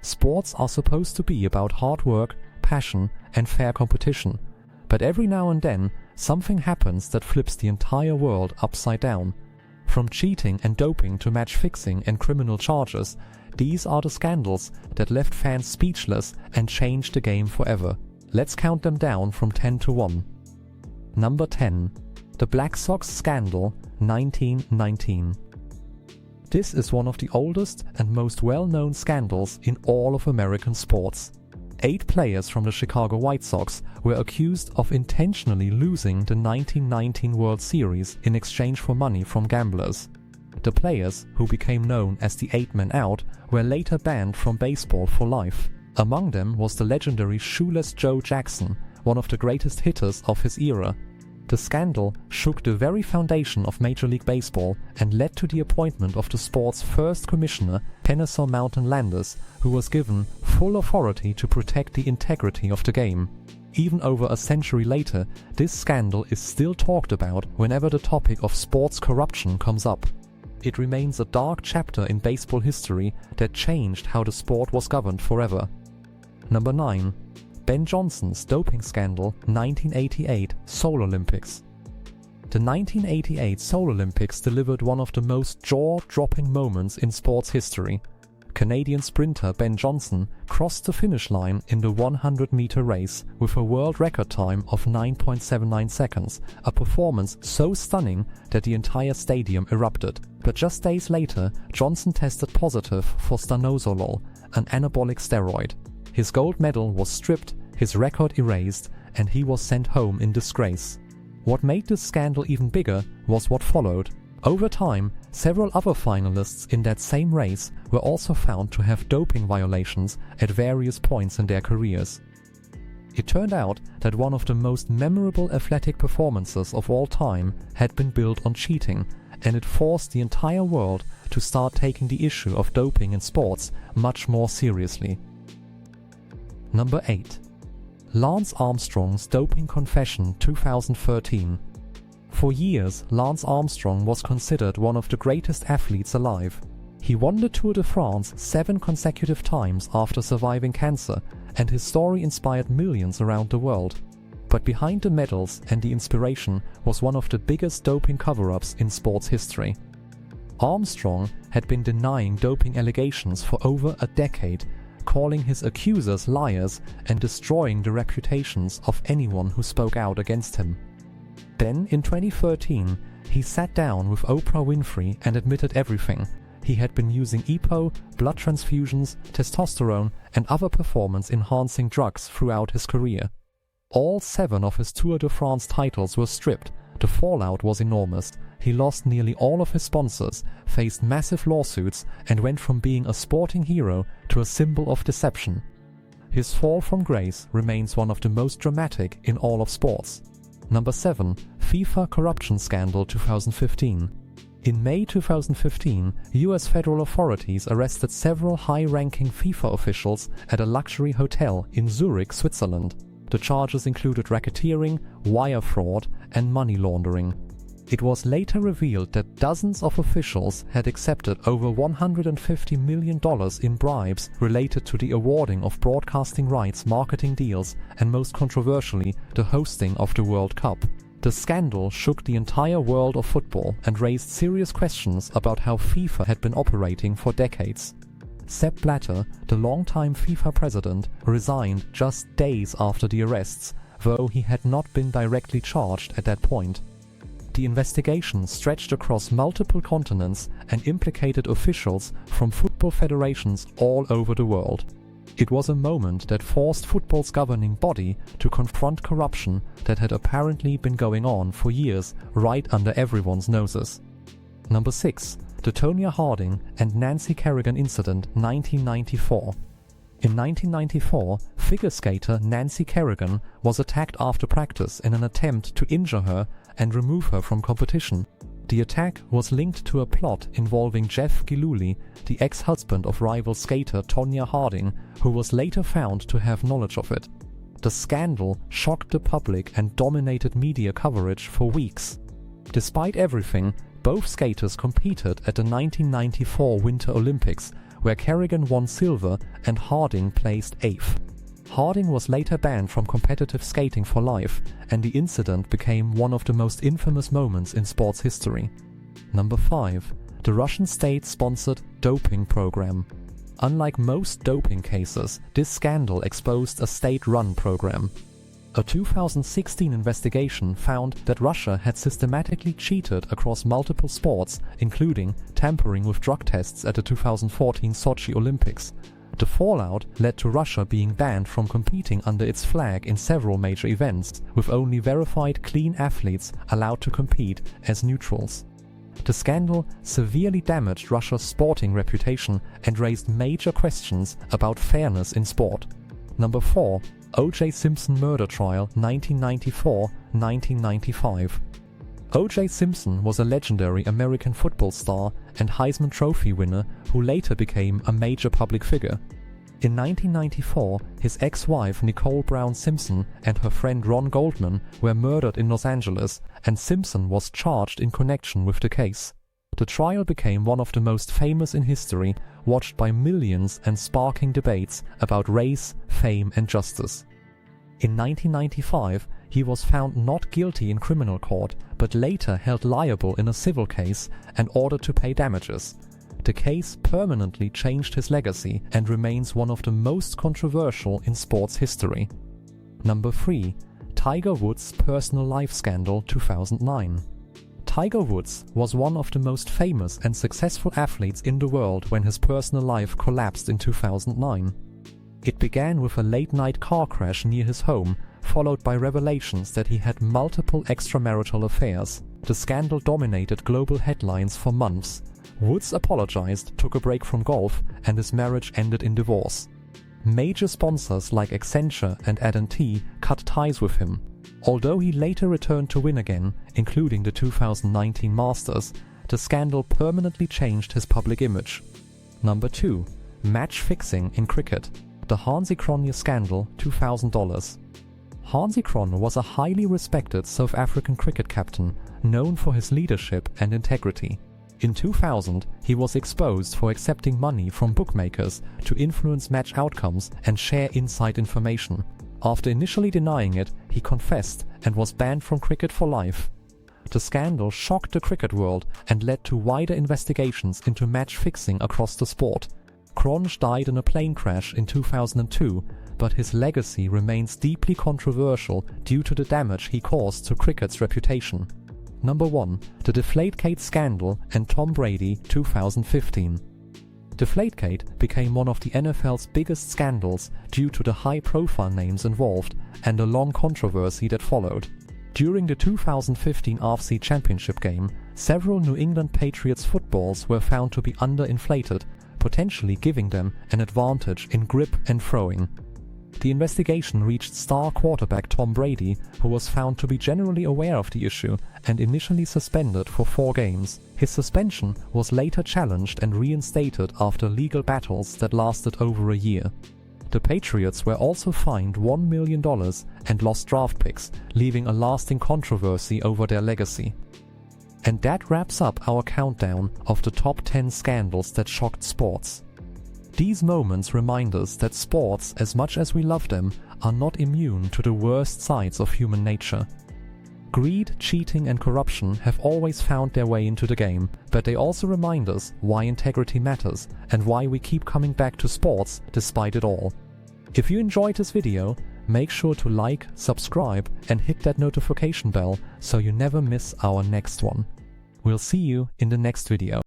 Sports are supposed to be about hard work, passion, and fair competition. But every now and then, something happens that flips the entire world upside down. From cheating and doping to match fixing and criminal charges, these are the scandals that left fans speechless and changed the game forever. Let's count them down from 10 to 1. Number 10. The Black Sox Scandal, 1919. This is one of the oldest and most well-known scandals in all of American sports. 8 players from the Chicago White Sox were accused of intentionally losing the 1919 World Series in exchange for money from gamblers. The players, who became known as the 8-Men Out, were later banned from baseball for life. Among them was the legendary Shoeless Joe Jackson, one of the greatest hitters of his era. The scandal shook the very foundation of Major League Baseball and led to the appointment of the sport's first commissioner, Kennesaw Mountain Landis, who was given full authority to protect the integrity of the game. Even over a century later, this scandal is still talked about whenever the topic of sports corruption comes up. It remains a dark chapter in baseball history that changed how the sport was governed forever. Number 9. Ben Johnson's doping scandal, 1988 Seoul Olympics. The 1988 Seoul Olympics delivered one of the most jaw-dropping moments in sports history. Canadian sprinter Ben Johnson crossed the finish line in the 100-meter race with a world record time of 9.79 seconds, a performance so stunning that the entire stadium erupted. But just days later, Johnson tested positive for stanozolol, an anabolic steroid. His gold medal was stripped, his record erased, and he was sent home in disgrace. What made this scandal even bigger was what followed. Over time, several other finalists in that same race were also found to have doping violations at various points in their careers. It turned out that one of the most memorable athletic performances of all time had been built on cheating, and it forced the entire world to start taking the issue of doping in sports much more seriously. Number 8. Lance Armstrong's doping confession 2013. For years, Lance Armstrong was considered one of the greatest athletes alive. He won the Tour de France 7 consecutive times after surviving cancer, and his story inspired millions around the world. But behind the medals and the inspiration was one of the biggest doping cover-ups in sports history. Armstrong had been denying doping allegations for over a decade, calling his accusers liars and destroying the reputations of anyone who spoke out against him. Then, in 2013, he sat down with Oprah Winfrey and admitted everything. He had been using EPO, blood transfusions, testosterone, and other performance-enhancing drugs throughout his career. All 7 of his Tour de France titles were stripped. The fallout was enormous. He lost nearly all of his sponsors, faced massive lawsuits, and went from being a sporting hero to a symbol of deception. His fall from grace remains one of the most dramatic in all of sports. Number 7. FIFA Corruption Scandal 2015. In May 2015, US federal authorities arrested several high-ranking FIFA officials at a luxury hotel in Zurich, Switzerland. The charges included racketeering, wire fraud, and money laundering. It was later revealed that dozens of officials had accepted over $150 million in bribes related to the awarding of broadcasting rights, marketing deals, and most controversially, the hosting of the World Cup. The scandal shook the entire world of football and raised serious questions about how FIFA had been operating for decades. Sepp Blatter, the longtime FIFA president, resigned just days after the arrests, though he had not been directly charged at that point. The investigation stretched across multiple continents and implicated officials from football federations all over the world. It was a moment that forced football's governing body to confront corruption that had apparently been going on for years right under everyone's noses. Number 6. The Tonya Harding and Nancy Kerrigan Incident, 1994. In 1994, figure skater Nancy Kerrigan was attacked after practice in an attempt to injure her and remove her from competition. The attack was linked to a plot involving Jeff Gillooly, the ex-husband of rival skater Tonya Harding, who was later found to have knowledge of it. The scandal shocked the public and dominated media coverage for weeks. Despite everything, both skaters competed at the 1994 Winter Olympics, where Kerrigan won silver and Harding placed 8th. Harding was later banned from competitive skating for life, and the incident became one of the most infamous moments in sports history. Number 5. The Russian state-sponsored doping program. Unlike most doping cases, this scandal exposed a state-run program. A 2016 investigation found that Russia had systematically cheated across multiple sports, including tampering with drug tests at the 2014 Sochi Olympics. The fallout led to Russia being banned from competing under its flag in several major events, with only verified clean athletes allowed to compete as neutrals. The scandal severely damaged Russia's sporting reputation and raised major questions about fairness in sport. Number 4. O.J. Simpson murder trial 1994-1995. O.J. Simpson was a legendary American football star and Heisman Trophy winner who later became a major public figure. In 1994, his ex-wife Nicole Brown Simpson and her friend Ron Goldman were murdered in Los Angeles, and Simpson was charged in connection with the case. The trial became one of the most famous in history, watched by millions and sparking debates about race, fame and justice. In 1995, he was found not guilty in criminal court, but later held liable in a civil case and ordered to pay damages. The case permanently changed his legacy and remains one of the most controversial in sports history. Number 3. Tiger Woods' personal life scandal 2009. Tiger Woods was one of the most famous and successful athletes in the world when his personal life collapsed in 2009. It began with a late-night car crash near his home, followed by revelations that he had multiple extramarital affairs. The scandal dominated global headlines for months. Woods apologized, took a break from golf, and his marriage ended in divorce. Major sponsors like Accenture and AT&T cut ties with him. Although he later returned to win again, including the 2019 Masters, the scandal permanently changed his public image. Number 2. Match fixing in cricket. The Hansi Cronje scandal, $2,000. Hansi Cronje was a highly respected South African cricket captain, known for his leadership and integrity. In 2000, he was exposed for accepting money from bookmakers to influence match outcomes and share inside information. After initially denying it, he confessed and was banned from cricket for life. The scandal shocked the cricket world and led to wider investigations into match fixing across the sport. Cronje died in a plane crash in 2002, but his legacy remains deeply controversial due to the damage he caused to cricket's reputation. Number 1. The Deflategate scandal and Tom Brady 2015. Deflategate became one of the NFL's biggest scandals due to the high-profile names involved and the long controversy that followed. During the 2015 AFC Championship game, several New England Patriots footballs were found to be underinflated, potentially giving them an advantage in grip and throwing. The investigation reached star quarterback Tom Brady, who was found to be generally aware of the issue and initially suspended for 4 games. His suspension was later challenged and reinstated after legal battles that lasted over a year. The Patriots were also fined $1 million and lost draft picks, leaving a lasting controversy over their legacy. And that wraps up our countdown of the top 10 scandals that shocked sports. These moments remind us that sports, as much as we love them, are not immune to the worst sides of human nature. Greed, cheating and corruption have always found their way into the game, but they also remind us why integrity matters and why we keep coming back to sports despite it all. If you enjoyed this video, make sure to like, subscribe and hit that notification bell so you never miss our next one. We'll see you in the next video.